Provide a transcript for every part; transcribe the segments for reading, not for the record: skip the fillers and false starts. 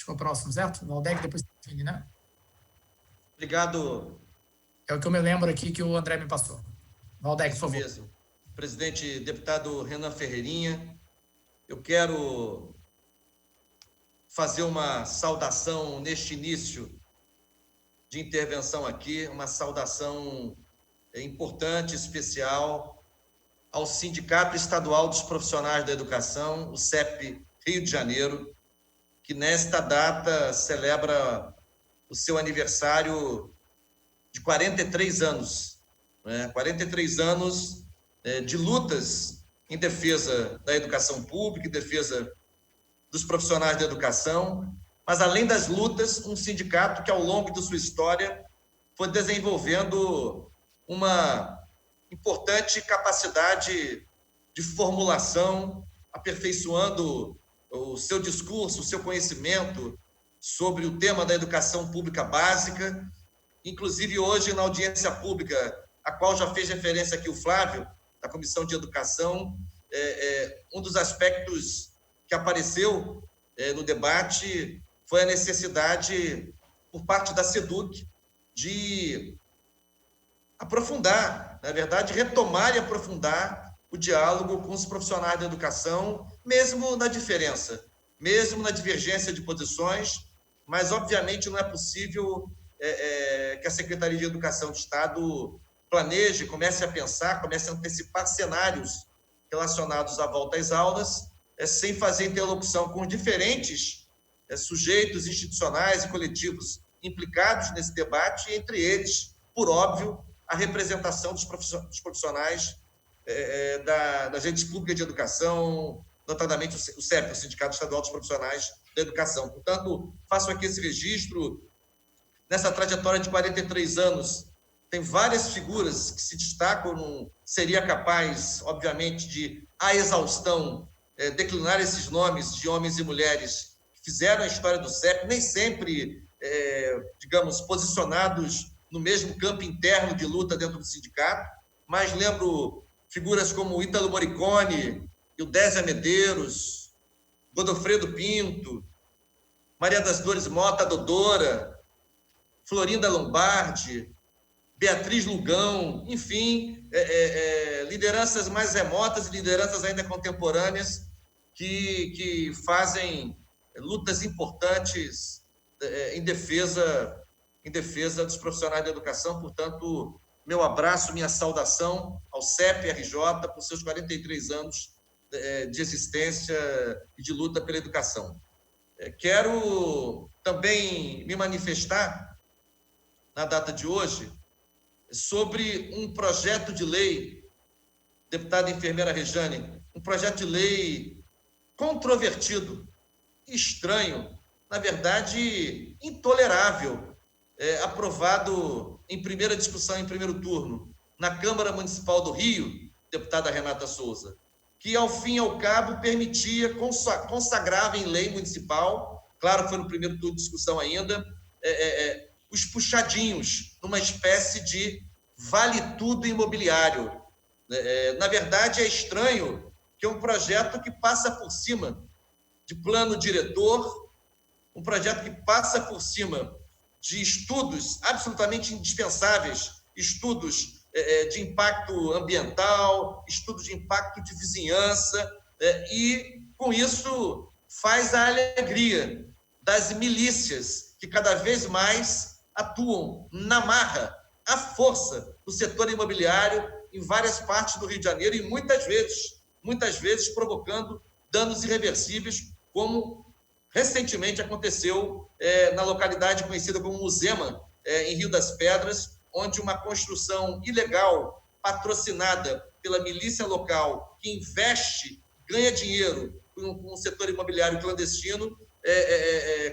for próximo, certo? Valdec, depois Vini, né? Obrigado. É o que eu me lembro aqui que o André me passou. Valdec, por favor. Mesmo. Presidente, deputado Renan Ferreirinha, eu quero fazer uma saudação neste início de intervenção aqui, uma saudação importante, especial, ao Sindicato Estadual dos Profissionais da Educação, o CEP Rio de Janeiro, que nesta data celebra o seu aniversário de 43 anos, né? 43 anos de lutas em defesa da educação pública, em defesa dos profissionais da educação, mas além das lutas, um sindicato que ao longo de sua história foi desenvolvendo uma importante capacidade de formulação, aperfeiçoando o seu discurso, o seu conhecimento sobre o tema da educação pública básica. Inclusive, hoje, na audiência pública, a qual já fez referência aqui o Flávio, da Comissão de Educação, um dos aspectos que apareceu no debate foi a necessidade, por parte da SEDUC, de aprofundar, na verdade, retomar e aprofundar o diálogo com os profissionais da educação, mesmo na diferença, mesmo na divergência de posições, mas, obviamente, não é possível que a Secretaria de Educação do Estado planeje, comece a pensar, comece a antecipar cenários relacionados à volta às aulas, sem fazer interlocução com diferentes sujeitos institucionais e coletivos implicados nesse debate, e entre eles, por óbvio, a representação dos profissionais das redes públicas de educação, notadamente o CEP, o Sindicato Estadual dos Profissionais da Educação. Portanto, faço aqui esse registro. Nessa trajetória de 43 anos, tem várias figuras que se destacam, não seria capaz, obviamente, de, à exaustão, declinar esses nomes de homens e mulheres que fizeram a história do CEP, nem sempre, digamos, posicionados no mesmo campo interno de luta dentro do sindicato, mas lembro figuras como Ítalo Morricone, Eudésia Medeiros, Godofredo Pinto, Maria das Dores Mota Dodora, Florinda Lombardi, Beatriz Lugão, enfim, lideranças mais remotas e lideranças ainda contemporâneas que fazem lutas importantes em defesa dos profissionais da educação. Portanto, meu abraço, minha saudação ao CEP-RJ por seus 43 anos de existência e de luta pela educação. Quero também me manifestar, na data de hoje, sobre um projeto de lei, deputada enfermeira Rejane, um projeto de lei controvertido, estranho, na verdade, intolerável, aprovado em primeira discussão, em primeiro turno, na Câmara Municipal do Rio, deputada Renata Souza, que, ao fim e ao cabo, permitia, consagrava em lei municipal, claro, foi no primeiro turno de discussão ainda, os puxadinhos, numa espécie de vale-tudo imobiliário. Na verdade, é estranho que é um projeto que passa por cima de plano diretor, um projeto que passa por cima de estudos absolutamente indispensáveis, estudos de impacto ambiental, estudos de impacto de vizinhança, e, com isso, faz a alegria das milícias que cada vez mais atuam na marra, à força, no setor imobiliário em várias partes do Rio de Janeiro, e muitas vezes provocando danos irreversíveis, como recentemente aconteceu na localidade conhecida como Muzema, em Rio das Pedras, onde uma construção ilegal, patrocinada pela milícia local, que investe, ganha dinheiro com o setor imobiliário clandestino,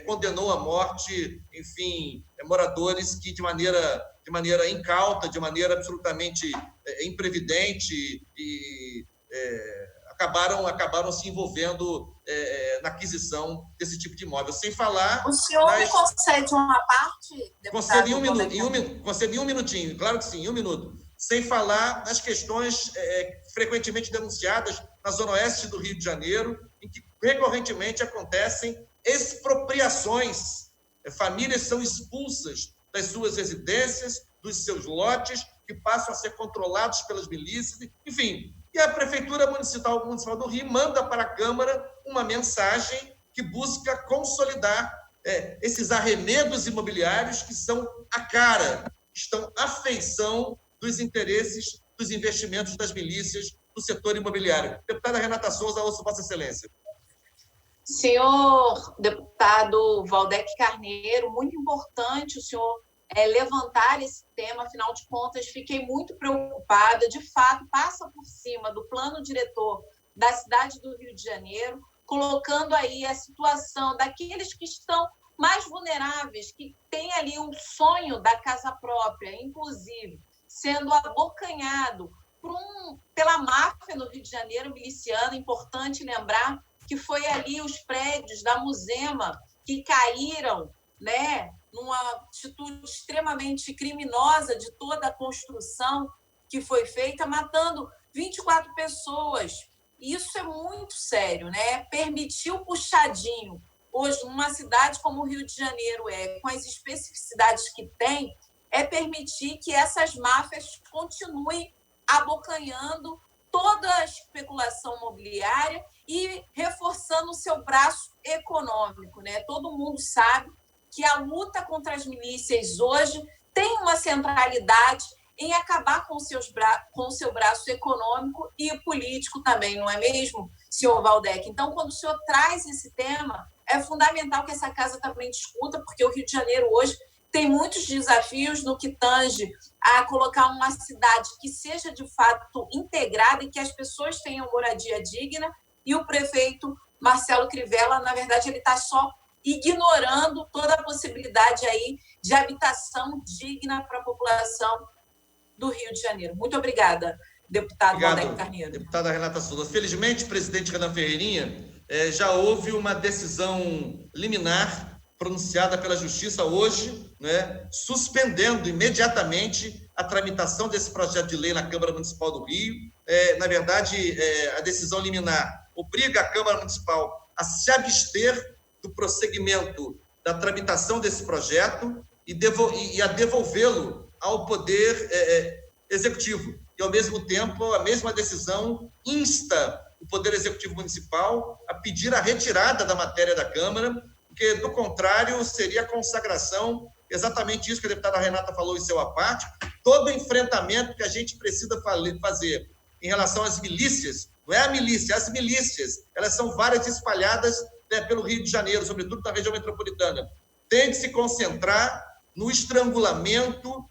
condenou à morte, enfim, moradores que de maneira incauta, de maneira absolutamente imprevidente, e acabaram se envolvendo na aquisição desse tipo de imóvel. Sem falar... O senhor me concede uma parte, deputado? Concedi um minutinho, claro que sim, 1 minuto. Sem falar nas questões frequentemente denunciadas na Zona Oeste do Rio de Janeiro, em que recorrentemente acontecem expropriações. Famílias são expulsas das suas residências, dos seus lotes, que passam a ser controlados pelas milícias, enfim. E a Prefeitura Municipal do Rio manda para a Câmara uma mensagem que busca consolidar esses arremedos imobiliários que são a cara, estão à feição dos interesses, dos investimentos das milícias do setor imobiliário. Deputada Renata Souza, ouço Vossa Excelência. Senhor deputado Valdec Carneiro, muito importante o senhor levantar esse tema, afinal de contas, fiquei muito preocupada, de fato, passa por cima do plano diretor da cidade do Rio de Janeiro, colocando aí a situação daqueles que estão mais vulneráveis, que têm ali o sonho da casa própria, inclusive, sendo abocanhado pela máfia no Rio de Janeiro, miliciana. Importante lembrar que foi ali os prédios da Muzema que caíram, né, numa atitude extremamente criminosa de toda a construção que foi feita, matando 24 pessoas. Isso é muito sério, né? Permitir o puxadinho hoje, numa cidade como o Rio de Janeiro com as especificidades que tem, é permitir que essas máfias continuem abocanhando toda a especulação imobiliária e reforçando o seu braço econômico, né? Todo mundo sabe que a luta contra as milícias hoje tem uma centralidade em acabar com o seu braço econômico e político também, não é mesmo, senhor Valdec? Então, quando o senhor traz esse tema, é fundamental que essa casa também discuta, porque o Rio de Janeiro hoje tem muitos desafios no que tange a colocar uma cidade que seja, de fato, integrada e que as pessoas tenham moradia digna, e o prefeito Marcelo Crivella, na verdade, ele está só ignorando toda a possibilidade aí de habitação digna para a população do Rio de Janeiro. Muito obrigada, deputado Valdec Carneiro. Deputada Renata Souza. Felizmente, presidente Renan Ferreirinha, já houve uma decisão liminar pronunciada pela Justiça hoje, né, suspendendo imediatamente a tramitação desse projeto de lei na Câmara Municipal do Rio. Na verdade, a decisão liminar obriga a Câmara Municipal a se abster do prosseguimento da tramitação desse projeto e a devolvê-lo ao Poder Executivo. E, ao mesmo tempo, a mesma decisão insta o Poder Executivo Municipal a pedir a retirada da matéria da Câmara, porque, do contrário, seria a consagração, exatamente isso que a deputada Renata falou em seu à parte, todo o enfrentamento que a gente precisa fazer em relação às milícias. Não é a milícia, as milícias, elas são várias espalhadas pelo Rio de Janeiro, sobretudo na região metropolitana. Tem que se concentrar no estrangulamento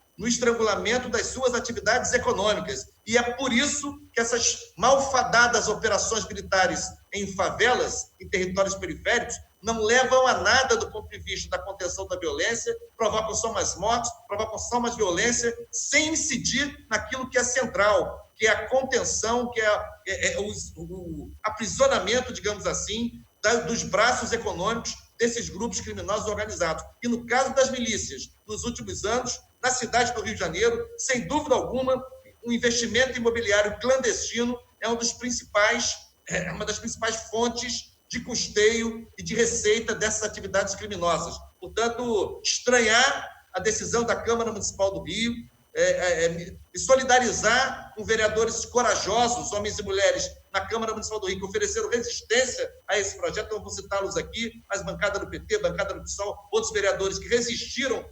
das suas atividades econômicas. E é por isso que essas malfadadas operações militares em favelas, em territórios periféricos, não levam a nada do ponto de vista da contenção da violência, provocam só mais mortes, provocam só mais violência, sem incidir naquilo que é central, que é a contenção, que é o aprisionamento, digamos assim, dos braços econômicos desses grupos criminosos organizados. E no caso das milícias, nos últimos anos, na cidade do Rio de Janeiro, sem dúvida alguma, o investimento imobiliário clandestino é uma das principais fontes de custeio e de receita dessas atividades criminosas. Portanto, estranhar a decisão da Câmara Municipal do Rio, e solidarizar com vereadores corajosos, homens e mulheres, na Câmara Municipal do Rio, que ofereceram resistência a esse projeto. Eu vou citá-los aqui, as bancadas do PT, bancada do PSOL, outros vereadores que resistiram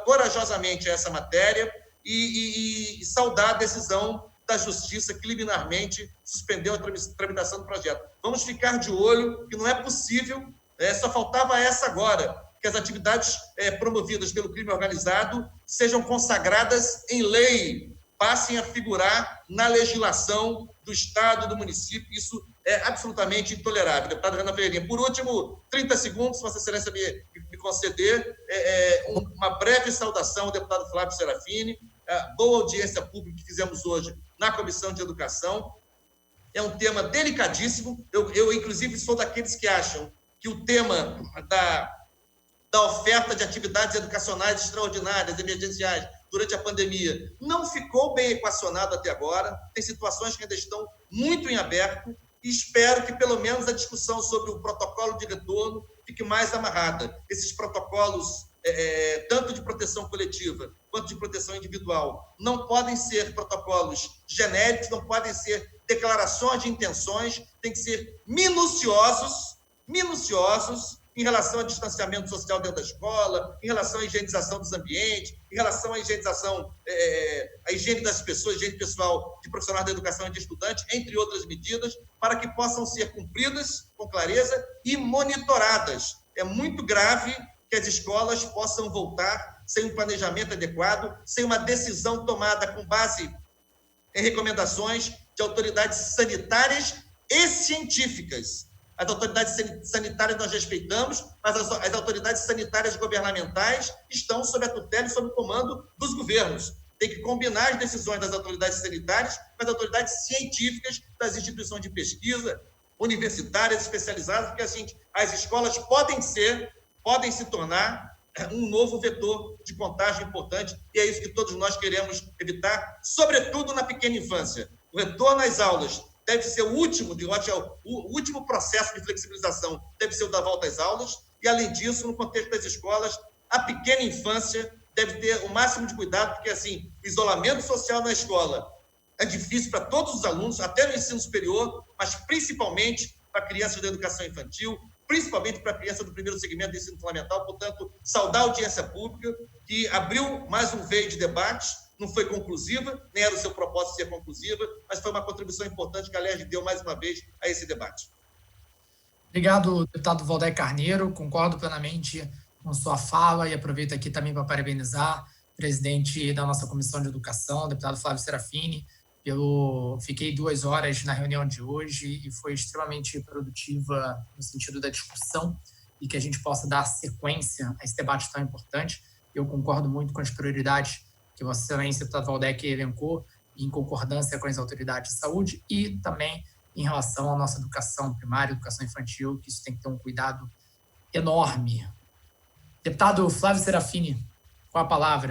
corajosamente a essa matéria, e saudar a decisão da Justiça, que liminarmente suspendeu a tramitação do projeto. Vamos ficar de olho, que não é possível, só faltava essa agora, que as atividades promovidas pelo crime organizado sejam consagradas em lei, passem a figurar na legislação do Estado, do município. Isso é absolutamente intolerável. Deputado Renan Ferreirinha, por último, 30 segundos, se Vossa Excelência me conceder, uma breve saudação ao deputado Flávio Serafini, boa audiência pública que fizemos hoje na Comissão de Educação. É um tema delicadíssimo. Eu inclusive, sou daqueles que acham que o tema da oferta de atividades educacionais extraordinárias, emergenciais, durante a pandemia, não ficou bem equacionado até agora. Tem situações que ainda estão muito em aberto. e espero que, pelo menos, a discussão sobre o protocolo de retorno fique mais amarrada. Esses protocolos, tanto de proteção coletiva quanto de proteção individual, não podem ser protocolos genéricos, não podem ser declarações de intenções, tem que ser minuciosos em relação ao distanciamento social dentro da escola, em relação à higienização dos ambientes, em relação à higienização, à higiene das pessoas, higiene pessoal de profissionais da educação e de estudantes, entre outras medidas, para que possam ser cumpridas com clareza e monitoradas. É muito grave que as escolas possam voltar sem um planejamento adequado, sem uma decisão tomada com base em recomendações de autoridades sanitárias e científicas. As autoridades sanitárias nós respeitamos, mas as autoridades sanitárias governamentais estão sob a tutela e sob o comando dos governos. Tem que combinar as decisões das autoridades sanitárias com as autoridades científicas das instituições de pesquisa, universitárias, especializadas, porque assim, as escolas podem se tornar um novo vetor de contágio importante, e é isso que todos nós queremos evitar, sobretudo na pequena infância. O retorno às aulas deve ser o último processo de flexibilização, deve ser o da volta às aulas, e, além disso, no contexto das escolas, a pequena infância deve ter o máximo de cuidado, porque, assim, o isolamento social na escola é difícil para todos os alunos, até no ensino superior, mas principalmente para crianças da educação infantil, principalmente para a criança do primeiro segmento do ensino fundamental. Portanto, saudar a audiência pública, que abriu mais um veio de debate, não foi conclusiva, nem era o seu propósito ser conclusiva, mas foi uma contribuição importante que a LERJ deu mais uma vez a esse debate. Obrigado, deputado Waldeck Carneiro, concordo plenamente com sua fala e aproveito aqui também para parabenizar o presidente da nossa Comissão de Educação, o deputado Flávio Serafini. Fiquei 2 horas na reunião de hoje e foi extremamente produtiva no sentido da discussão e que a gente possa dar sequência a esse debate tão importante. Eu concordo muito com as prioridades que Vossa Excelência, deputado Waldeck, elencou, em concordância com as autoridades de saúde e também em relação à nossa educação primária, educação infantil, que isso tem que ter um cuidado enorme. Deputado Flávio Serafini, com a palavra.